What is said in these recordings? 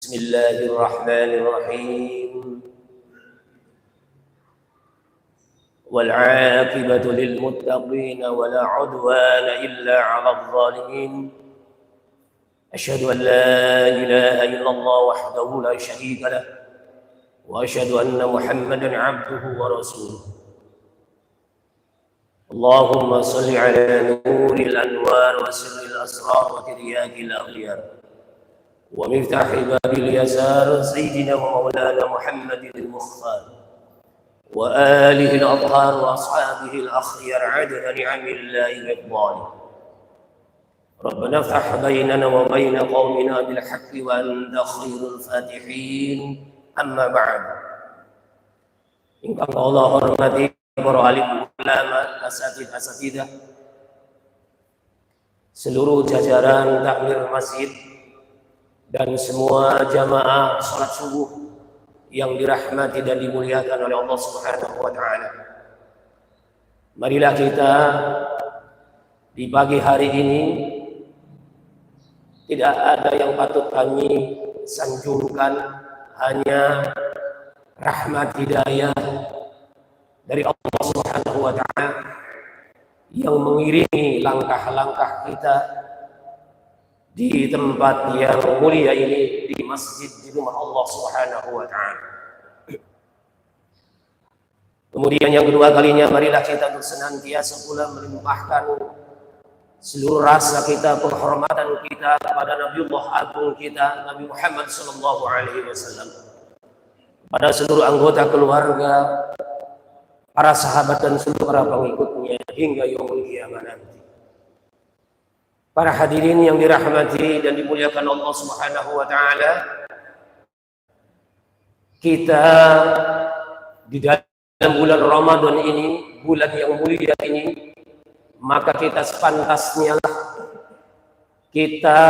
بسم الله الرحمن الرحيم والعاقبة للمتقين ولا عدوان إلا على الظالمين أشهد أن لا إله إلا الله وحده لا شريك له وأشهد أن محمدا عبده ورسوله اللهم صل على نور الأنوار وسر الأسرار وترياق الأغيار ومفتاح باب اليسار سيدنا ومولانا محمد المختار وآله الأطهار وأصحابه الأخيار عدد نعم الله وإفضاله ربنا افتح بيننا وبين قومنا بالحق وأنت خير الفاتحين أما بعد ingkang Allah hormati para alim ulama asatidah seluruh jajaran takmir masjid dan semua jamaah salat subuh yang dirahmati dan dimuliakan oleh Allah Subhanahu wa taala. Marilah kita di pagi hari ini tidak ada yang patut kami sanjungkan, hanya rahmat hidayah dari Allah Subhanahu wa taala yang mengiringi langkah-langkah kita di tempat yang mulia ini, di masjid, di rumah Allah Subhanahu wa taala. Kemudian yang kedua kalinya, marilah kita untuk senantiasa pula melimpahkan seluruh rasa kita, penghormatan kita kepada Nabiullah agung kita, Nabi Muhammad sallallahu alaihi wasallam, pada seluruh anggota keluarga, para sahabat dan seluruh para pengikutnya hingga yaumul qiyamah nanti. Para hadirin yang dirahmati dan dimuliakan Allah Subhanahu wa taala, kita di dalam bulan Ramadan ini, bulan yang mulia ini, maka kita sepantasnya kita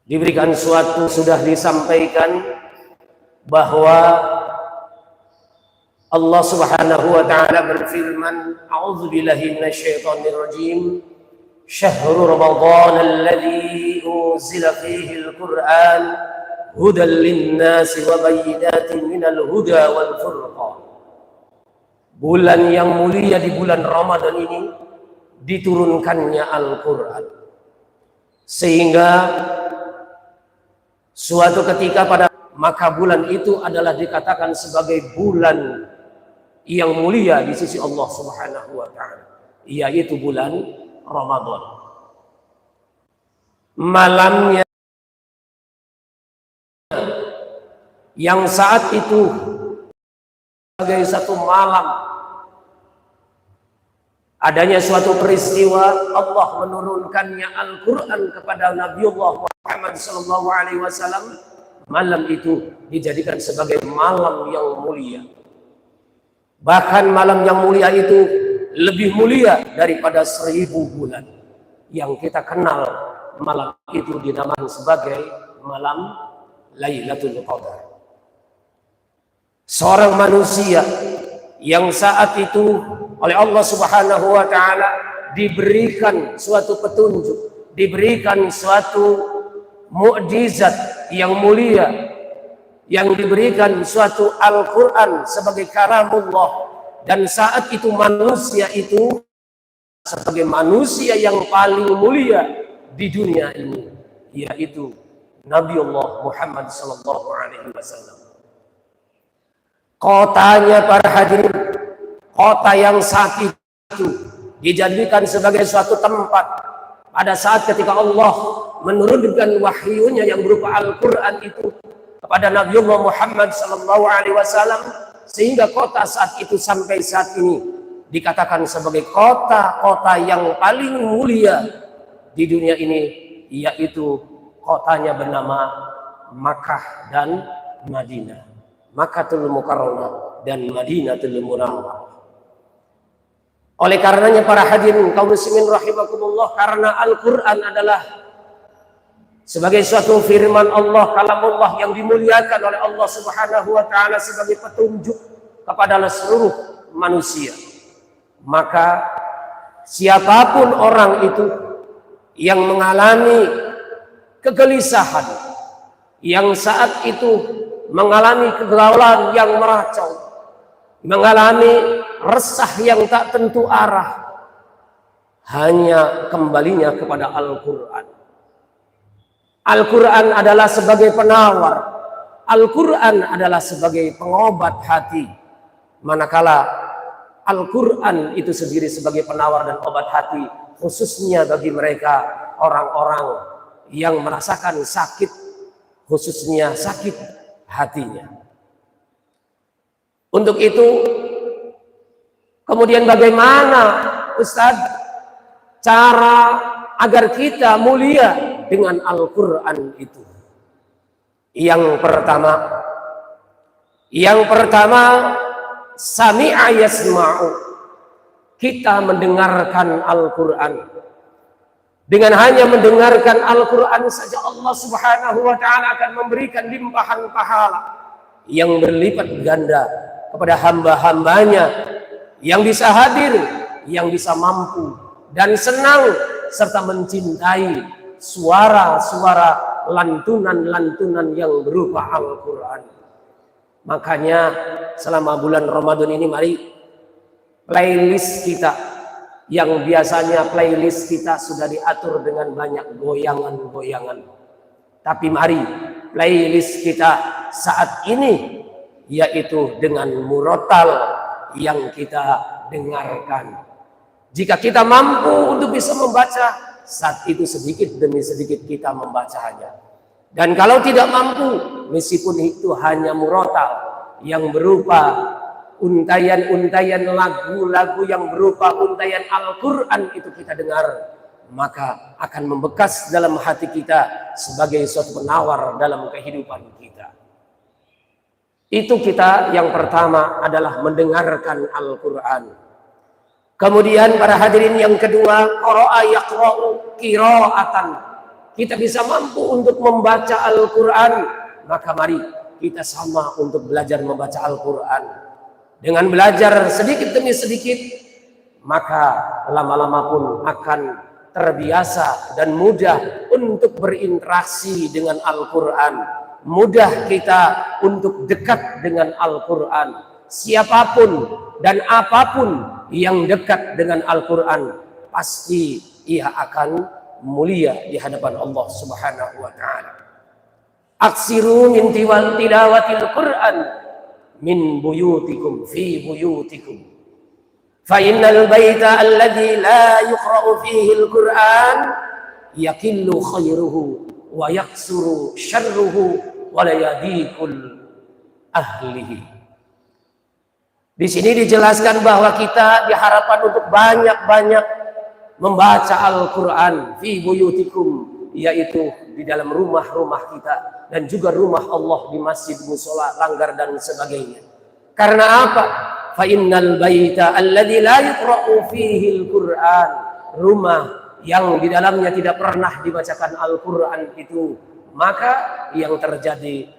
diberikan suatu, sudah disampaikan bahwa Allah Subhanahu wa taala berfirman, a'udzubillahi minasyaitonir rajim, syahrul ramadan alladzi unzila fihi al-Qur'an hudan lin-nasi wa bayyinatin minal huda wal furqan. Bulan yang mulia, di bulan Ramadan ini diturunkannya Al-Qur'an, sehingga suatu ketika maka bulan itu adalah dikatakan sebagai bulan yang mulia di sisi Allah Subhanahu wa taala, yaitu bulan Ramadan. Malamnya yang saat itu sebagai satu malam adanya suatu peristiwa, Allah menurunkannya Al-Qur'an kepada Nabiullah Muhammad sallallahu alaihi wasallam. Malam itu dijadikan sebagai malam yang mulia. Bahkan malam yang mulia itu lebih mulia daripada 1000 bulan. Yang kita kenal malam itu dinamakan sebagai malam Lailatul Qadar. Seorang manusia yang saat itu oleh Allah Subhanahu wa taala diberikan suatu petunjuk, diberikan suatu mukjizat yang mulia, yang diberikan suatu Al-Quran sebagai kalamullah, dan saat itu manusia itu sebagai manusia yang paling mulia di dunia ini, yaitu Nabiullah Muhammad sallallahu alaihi wasallam. Kotanya, para hadirin, kota yang saat itu dijadikan sebagai suatu tempat pada saat ketika Allah menurunkan wahyunya yang berupa Al-Quran itu kepada Nabiullah Muhammad sallallahu alaihi wasallam, sehingga kota saat itu sampai saat ini dikatakan sebagai kota-kota yang paling mulia di dunia ini, yaitu kotanya bernama Makkah dan Madinah, Makkatul Mukarramah dan Madinatul Munawwarah. Oleh karenanya para hadirin kaum muslimin rahimakumullah, karena Al-Quran adalah sebagai suatu firman Allah, kalamullah yang dimuliakan oleh Allah Subhanahu wa taala sebagai petunjuk kepada seluruh manusia, maka siapapun orang itu yang mengalami kegelisahan, yang saat itu mengalami kegalauan yang meracau, mengalami resah yang tak tentu arah, hanya kembalinya kepada Al-Quran. Al-Quran adalah sebagai penawar, Al-Quran adalah sebagai pengobat hati. Manakala Al-Quran itu sendiri sebagai penawar dan obat hati, khususnya bagi mereka orang-orang yang merasakan sakit, khususnya sakit hatinya. Untuk itu, kemudian bagaimana Ustadz cara agar kita mulia dengan Al-Quran itu? Yang pertama sami'a yasma'u, kita mendengarkan Al-Quran. Dengan hanya mendengarkan Al-Quran saja Allah Subhanahu wa ta'ala akan memberikan limpahan pahala yang berlipat ganda kepada hamba-hambanya yang bisa hadir, yang bisa mampu dan senang serta mencintai suara-suara lantunan-lantunan yang berupa Al-Quran. Makanya selama bulan Ramadan ini, mari playlist kita yang biasanya playlist kita sudah diatur dengan banyak goyangan-goyangan, tapi mari playlist kita saat ini yaitu dengan murotal yang kita dengarkan. Jika kita mampu untuk bisa membaca, saat itu sedikit demi sedikit kita membacanya. Dan kalau tidak mampu, meskipun itu hanya murotal yang berupa untayan-untayan lagu-lagu yang berupa untayan Al-Quran itu kita dengar, maka akan membekas dalam hati kita sebagai suatu penawar dalam kehidupan kita. Itu kita yang pertama adalah mendengarkan Al-Quran. Kemudian para hadirin yang kedua, qara'a yaqra'u qira'atan. Kita bisa mampu untuk membaca Al-Quran, maka mari kita sama untuk belajar membaca Al-Quran. Dengan belajar sedikit demi sedikit, maka lama-lama pun akan terbiasa dan mudah untuk berinteraksi dengan Al-Quran. Mudah kita untuk dekat dengan Al-Quran. Siapapun dan apapun yang dekat dengan Al-Quran, pasti ia akan mulia di hadapan Allah Subhanahu wa ta'ala. Aksiru min tilawatil Quran min buyutikum fi buyutikum. Fa innal baita alladhi la yuqra'u fihi al-Quran yakillu khairuhu wa yaksuru syarruhu wa la yadikul ahlihi. Di sini dijelaskan bahwa kita diharapkan untuk banyak-banyak membaca Al-Quran fi buyutikum, yaitu di dalam rumah-rumah kita dan juga rumah Allah di masjid, musola, langgar dan sebagainya. Karena apa? Fa innal baita alladzi la yuqra'u fihi al-Quran, rumah yang di dalamnya tidak pernah dibacakan Al-Quran itu, maka yang terjadi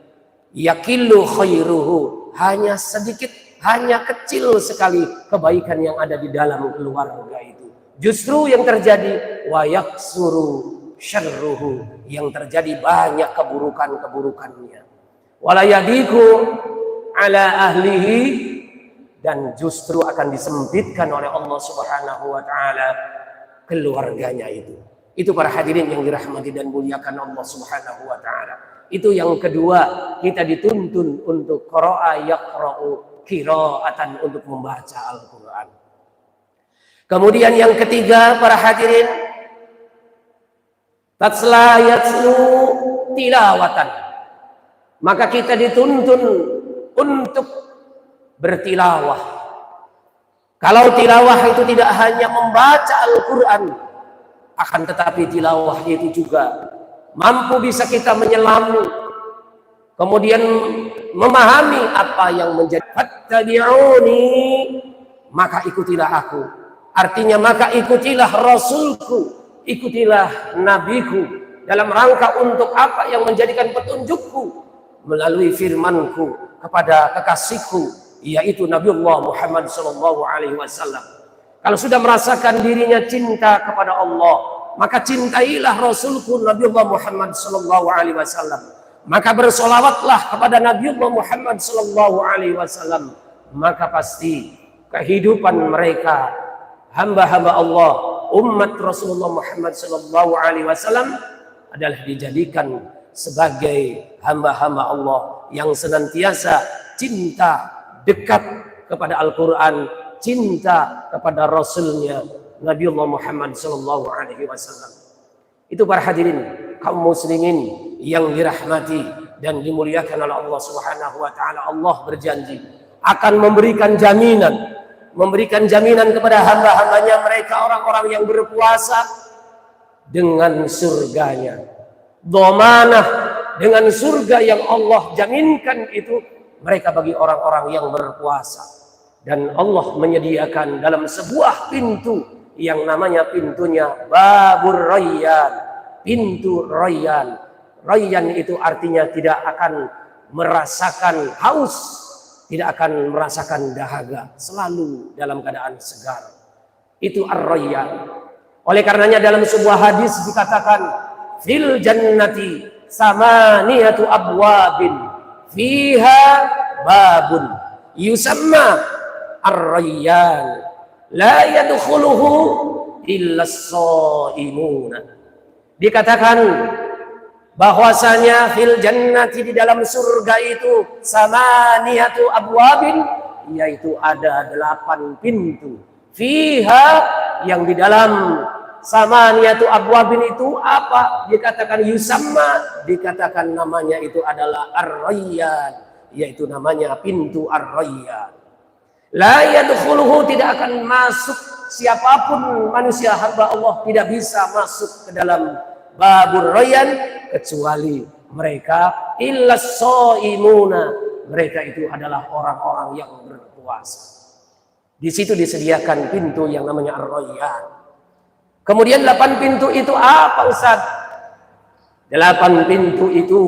yakillu khairuhu, hanya sedikit, hanya kecil sekali kebaikan yang ada di dalam keluarga itu. Justru yang terjadi wa yaksuru syarruhu, yang terjadi banyak keburukan-keburukannya. Wala yadiku ala ahlihi, dan justru akan disempitkan oleh Allah Subhanahu wa ta'ala keluarganya itu. Itu para hadirin yang dirahmati dan muliakan Allah Subhanahu wa ta'ala. Itu yang kedua, kita dituntun untuk qara'a yaqra'u qira'atan, untuk membaca Al-Quran. Kemudian yang ketiga para hadirin, tatsla yatslu tilawatan, maka kita dituntun untuk bertilawah. Kalau tilawah itu tidak hanya membaca Al-Quran, akan tetapi tilawah itu juga mampu bisa kita menyelami, kemudian memahami apa yang menjadi fattabi'uni, maka ikutilah aku. Artinya maka ikutilah Rasulku, ikutilah Nabiku, dalam rangka untuk apa? Yang menjadikan petunjukku melalui firmanku kepada kekasihku, yaitu Nabiullah Muhammad SAW. Kalau sudah merasakan dirinya cinta kepada Allah, maka cintailah Rasulku Nabiullah Muhammad SAW. maka bersolawatlah kepada Nabiullah Muhammad sallallahu alaihi wasallam, maka pasti kehidupan mereka hamba-hamba Allah, umat Rasulullah Muhammad sallallahu alaihi wasallam adalah dijadikan sebagai hamba-hamba Allah yang senantiasa cinta dekat kepada Al-Quran, cinta kepada Rasulnya Nabiullah Muhammad sallallahu alaihi wasallam. Itu para hadirin kaum muslimin yang dirahmati dan dimuliakan oleh Allah Subhanahu wa taala. Allah berjanji akan memberikan jaminan kepada hamba-hambanya mereka orang-orang yang berpuasa dengan surganya. Dhamanah dengan surga yang Allah jaminkan itu mereka bagi orang-orang yang berpuasa. Dan Allah menyediakan dalam sebuah pintu yang namanya pintunya Babur Rayyan, pintu Rayyan. Rayyan itu artinya tidak akan merasakan haus, tidak akan merasakan dahaga, selalu dalam keadaan segar. Itu Ar-Rayyan. Oleh karenanya dalam sebuah hadis dikatakan fil jannati samaniyatu abwabin fiha babun yusamma Ar-Rayyan la yadkhuluhu illa as-shaimuna. Dikatakan bahwasanya fil jannati di dalam surga itu samaniyatu abwabin, yaitu ada 8 pintu. Fiha yang di dalam samaniyatu abwabin itu apa? Dikatakan yusamma, dikatakan namanya itu adalah Ar-Rayyan, yaitu namanya pintu Ar-Rayyan. La yadkhuluhu, tidak akan masuk siapapun manusia hamba Allah tidak bisa masuk ke dalam Babur Rayyan kecuali mereka illas shaimuna, mereka itu adalah orang-orang yang berpuasa. Di situ disediakan pintu yang namanya Ar-Rayyan. Kemudian 8 pintu itu apa Ustaz? 8 pintu itu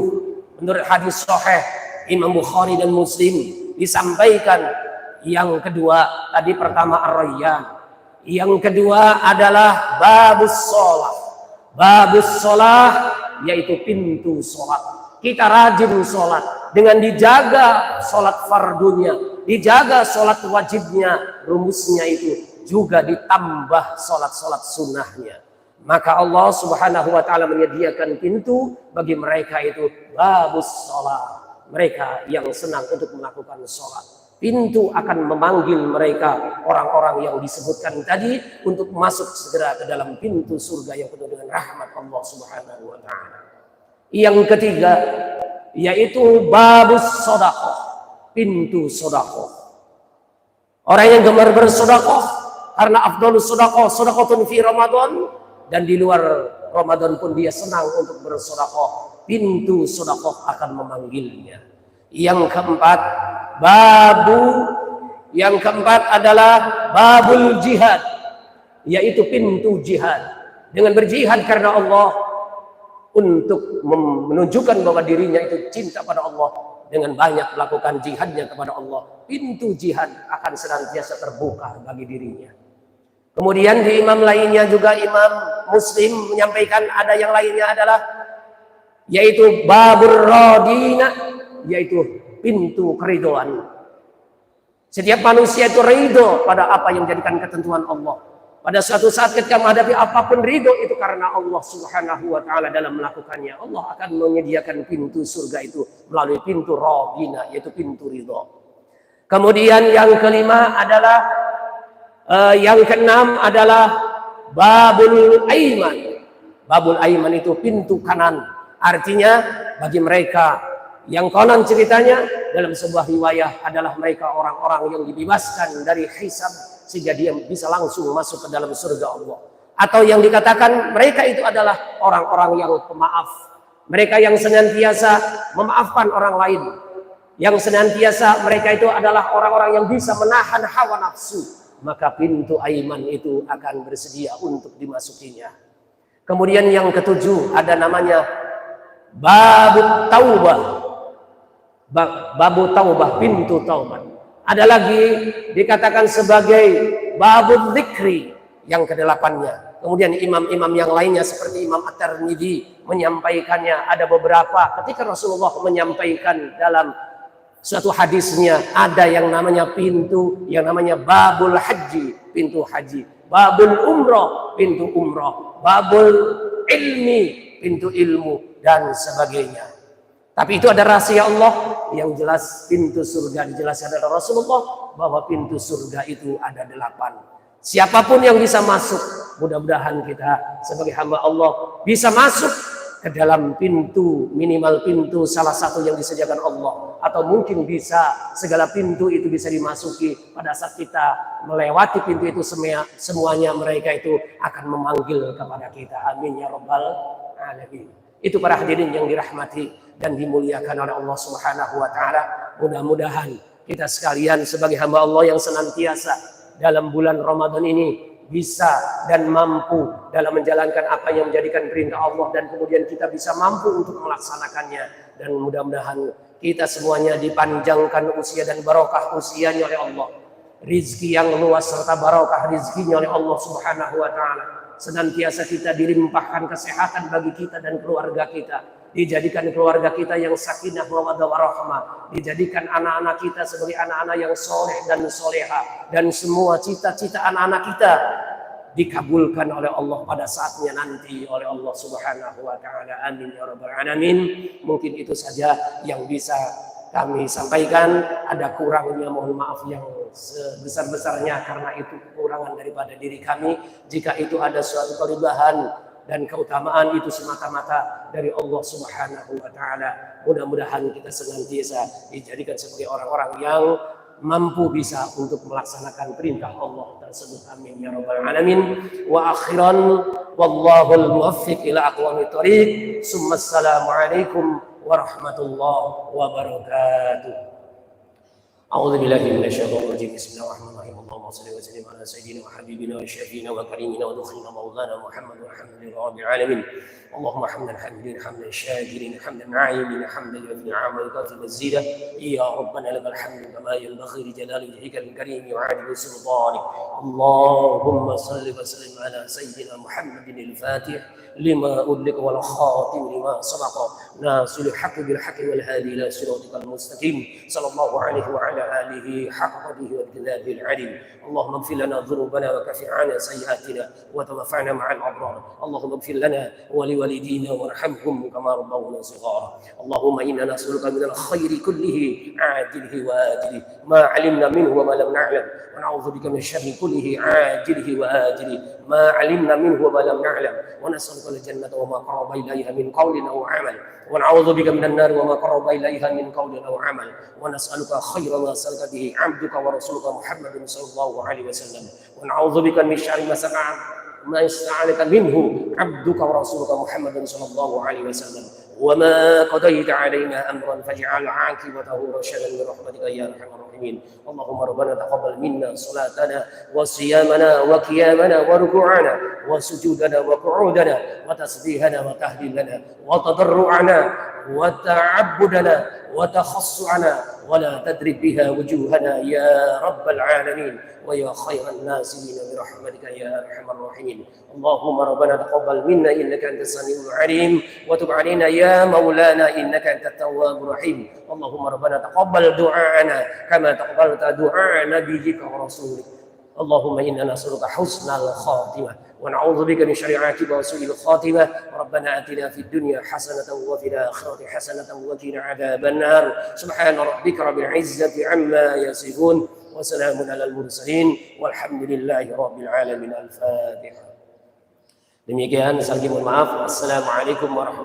menurut hadis sahih Imam Bukhari dan Muslim disampaikan. Yang kedua tadi pertama Ar-Rayyan, yang kedua adalah babus sholat. Babus sholat yaitu pintu sholat. Kita rajin sholat dengan dijaga sholat fardunya, dijaga sholat wajibnya, rumusnya itu juga ditambah sholat-sholat sunnahnya. Maka Allah Subhanahu wa taala menyediakan pintu bagi mereka itu babus sholat, mereka yang senang untuk melakukan sholat. Pintu akan memanggil mereka orang-orang yang disebutkan tadi untuk masuk segera ke dalam pintu surga yang penuh dengan rahmat Allah Subhanahu wa taala. Yang ketiga yaitu babus sedekah, pintu sedekah. Orang yang gemar bersedekah karena afdhalus sedekah sedekatun fi Ramadan, dan di luar Ramadan pun dia senang untuk bersedekah, pintu sedekah akan memanggilnya. Yang keempat adalah babul jihad, yaitu pintu jihad. Dengan berjihad karena Allah untuk menunjukkan bahwa dirinya itu cinta pada Allah, dengan banyak melakukan jihadnya kepada Allah, pintu jihad akan senantiasa terbuka bagi dirinya. Kemudian di imam lainnya juga Imam Muslim menyampaikan ada yang lainnya adalah yaitu babur radina, yaitu pintu keridhaan. Setiap manusia itu ridho pada apa yang menjadikan ketentuan Allah. Pada suatu saat ketika menghadapi apapun, ridho itu karena Allah Subhanahu wa taala dalam melakukannya. Allah akan menyediakan pintu surga itu melalui pintu radina, yaitu pintu ridho. Kemudian yang kelima adalah yang keenam adalah babul aiman. Babul aiman itu pintu kanan. Artinya bagi mereka yang konon ceritanya dalam sebuah riwayah adalah mereka orang-orang yang dibebaskan dari hisab sehingga dia bisa langsung masuk ke dalam surga Allah. Atau yang dikatakan mereka itu adalah orang-orang yang pemaaf. Mereka yang senantiasa memaafkan orang lain. Yang senantiasa mereka itu adalah orang-orang yang bisa menahan hawa nafsu. Maka pintu aiman itu akan bersedia untuk dimasukinya. Kemudian yang ketujuh ada namanya babut taubah. Babu taubah, pintu taubat. Ada lagi dikatakan sebagai babul dzikri yang kedelapannya. Kemudian imam-imam yang lainnya seperti Imam At-Tirmidzi menyampaikannya. Ada beberapa ketika Rasulullah menyampaikan dalam suatu hadisnya, ada yang namanya pintu, yang namanya babul haji, pintu haji, babul umroh, pintu umroh, babul ilmi, pintu ilmu, dan sebagainya. Tapi itu ada rahasia Allah. Yang jelas pintu surga dijelaskan oleh Rasulullah bahwa pintu surga itu ada 8. Siapapun yang bisa masuk, mudah-mudahan kita sebagai hamba Allah bisa masuk ke dalam pintu, minimal pintu salah satu yang disediakan Allah, atau mungkin bisa segala pintu itu bisa dimasuki. Pada saat kita melewati pintu itu, semuanya mereka itu akan memanggil kepada kita. Amin ya rabbal alamin. Itu para hadirin yang dirahmati dan dimuliakan oleh Allah Subhanahu wa taala. Mudah-mudahan kita sekalian sebagai hamba Allah yang senantiasa dalam bulan Ramadan ini bisa dan mampu dalam menjalankan apa yang menjadikan perintah Allah, dan kemudian kita bisa mampu untuk melaksanakannya. Dan mudah-mudahan kita semuanya dipanjangkan usia dan barokah usianya oleh Allah, rizki yang luas serta barokah rizkinya oleh Allah Subhanahu wa taala. Senantiasa kita dilimpahkan kesehatan bagi kita dan keluarga kita, dijadikan keluarga kita yang sakinah mawaddah warahmah, dijadikan anak-anak kita sebagai anak-anak yang soleh dan soleha, dan semua cita-cita anak-anak kita dikabulkan oleh Allah pada saatnya nanti oleh Allah Subhanahu wa taala. Amin ya rabbal alamin. Mungkin itu saja yang bisa kami sampaikan. Ada kurangnya mohon maaf yang sebesar-besarnya, karena itu kekurangan daripada diri kami. Jika itu ada suatu kelebihan dan keutamaan, itu semata-mata dari Allah Subhanahu wa taala. Mudah-mudahan kita senantiasa dijadikan sebagai orang-orang yang mampu bisa untuk melaksanakan perintah Allah tersebut. Amin ya rabbal alamin. Wa akhiran wallahul muwaffiq ila aqwamit thoriq. Assalamu alaikum warahmatullahi wabarakatuh. أعوذ بالله من الشيطان الرجيم. بسم الله الرحمن الرحيم. اللهم صل وسلم على سيدنا وحبيبنا وشفينا وكريمنا ودخلنا مولانا محمد والحمد لله رب العالمين. اللهم حمدا حمدين حمدا شاكرين حمدا نعيمين حمدا يثني عامك في مزيده. يا ربنا لك الحمد كما ينبغي لجلال وجهك الكريم وعدل سلطانك. اللهم صل وسلم على سيدنا محمد الفاتح لما أدلك والخاتم لما سبق ناصر الحق بالحق والهادي إلى صراطك المستقيم. صلى الله عليه وعلى آله حق قدره وامتداده العليم. اللهم اغفر لنا ذنوبنا وكفر عنا سيئاتنا وتوفنا مع الأبرار. اللهم اغفر لنا ولوالدينا وارحمهم كما ربونا صغارا. اللهم إنا نسألك من الخير كله عاجله وآجله ما علمنا منه وما لم نعلم، ونعوذ بك من الشر كله عاجله وآجله ما علمنا منه وما لم نعلم، ونسألك الجنة وما قرب إليها من قول أو عمل، ونعوذ بك من النار وما قرب إليها من قول أو عمل، ونسألك خير ما سألك به عبدك ورسولك محمد صلى الله عليه وسلم، ونعوذ بك من شر ما استعاذك منه عبدك ورسولك محمد صلى الله عليه وسلم، وما قضيت علينا أمرا فاجعل عاقبته رشدا برحمتك يا أرحم الراحمين. اللهم ربنا تقبل منا صلاتنا وصيامنا وقيامنا وركوعنا وسجودنا وقعودنا وتسبيحنا وتهليلنا وتضرعنا وتعبدنا وتخصعنا، ولا تدرك بها وجوهنا يا رب العالمين ويا خير الناصرين برحمتك يا أرحم الراحمين. اللهم ربنا تقبل منا إنك أنت السميع العليم، وتب علينا يا مولانا إنك أنت التواب الرحيم. اللهم ربنا تقبل دعاءنا كما تقبلت دعاء نبيك ورسولك. اللهم إنا نسألك حسن الخاتمة ونعوذ بك من شر عاقبة وسوء الخاتمة. ربنا آتنا في الدنيا حسنة وفي الآخرة حسنة وقنا عذاب النار. سبحان ربك رب العزة عما يصفون وسلام على المرسلين والحمد لله رب العالمين. الفاتحة. Demikian, saling mohon maaf. Assalamualaikum warahmatullahi wabarakatuh.